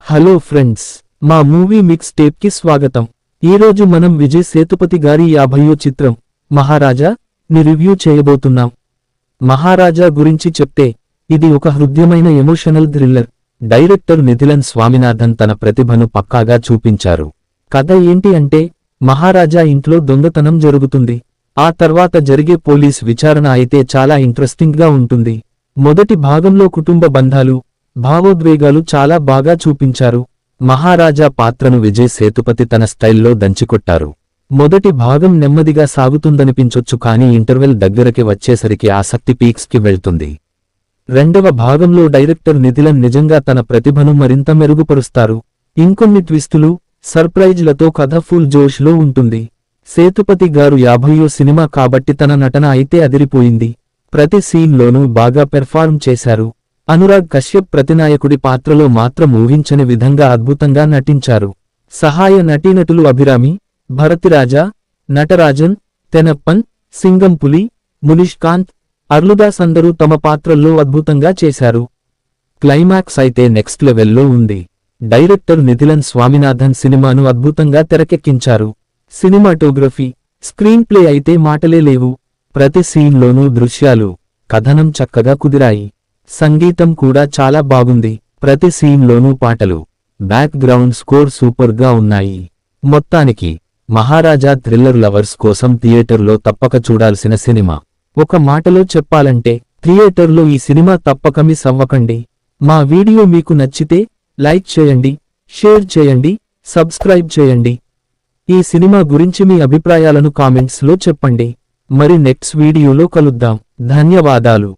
Hello friends, మా movie mix టేప్కి స్వాగతం. ఈరోజు మనం విజయ్ సేతుపతి గారి 50వ చిత్రం మహారాజా ని రివ్యూ చేయబోతున్నాం. మహారాజా గురించి చెప్తే ఇది ఒక హృద్యమైన emotional thriller. Director Nithilan Swaminathan తన ప్రతిభను పక్కాగా చూపించారు. కథ ఏంటి అంటే, మహారాజా ఇంట్లో దొంగతనం జరుగుతుంది. ఆ తర్వాత జరిగే పోలీస్ విచారణ అయితే చాలా ఇంట్రెస్టింగ్గా ఉంటుంది. మొదటి భాగంలో కుటుంబ బంధాలు, భావోద్వేగాలు చాలా బాగా చూపించారు. మహారాజా పాత్రను విజయ్ సేతుపతి తన స్టైల్లో దంచికొట్టారు. మొదటి భాగం నెమ్మదిగా సాగుతుందనిపించొచ్చు, కానీ ఇంటర్వెల్ దగ్గరకి వచ్చేసరికి ఆసక్తి పీక్స్కి వెళ్తుంది. రెండవ భాగంలో డైరెక్టర్ నిథిలన్ నిజంగా తన ప్రతిభను మరింత మెరుగుపరుస్తారు. ఇంకొన్ని ట్విస్టులు, సర్ప్రైజ్లతో కథ ఫుల్ జోష్లో ఉంటుంది. సేతుపతి గారు 50వ సినిమా కాబట్టి తన నటన అయితే అదిరిపోయింది. ప్రతి సీన్లోనూ బాగా పెర్ఫార్మ్ చేశారు. అనురాగ్ కశ్యప్ ప్రతినాయకుడి పాత్రలో మాత్రం ఊహించని విధంగా అద్భుతంగా నటించారు. సహాయ నటీనటులు అభిరామి, భరతిరాజా, నటరాజన్, తెనప్పన్, సింగంపులి, మునిష్కాంత్, అర్లుదాస్ అందరూ తమ పాత్రల్లో అద్భుతంగా చేశారు. క్లైమాక్స్ అయితే నెక్స్ట్ లెవెల్లో ఉంది. డైరెక్టర్ నిథిలన్ స్వామినాథన్ సినిమాను అద్భుతంగా తెరకెక్కించారు. సినిమాటోగ్రఫీ, స్క్రీన్ ప్లే అయితే మాటలే లేవు. ప్రతి సీన్లోనూ దృశ్యాలు, కథనం చక్కగా కుదిరాయి. సంగీతం కూడా చాలా బాగుంది. ప్రతి సీన్లోనూ పాటలు, బ్యాక్ గ్రౌండ్ స్కోర్ సూపర్గా ఉన్నాయి. మొత్తానికి మహారాజా థ్రిల్లర్ లవర్స్ కోసం థియేటర్లో తప్పక చూడాల్సిన సినిమా. ఒక మాటలో చెప్పాలంటే, థియేటర్లో ఈ సినిమా తప్పక మిస్ అవ్వకండి. మా వీడియో మీకు నచ్చితే లైక్ చేయండి, షేర్ చేయండి, సబ్స్క్రైబ్ చేయండి. ఈ సినిమా గురించి మీ అభిప్రాయాలను కామెంట్స్లో చెప్పండి. మరి నెక్స్ట్ వీడియోలో కలుద్దాం. ధన్యవాదాలు.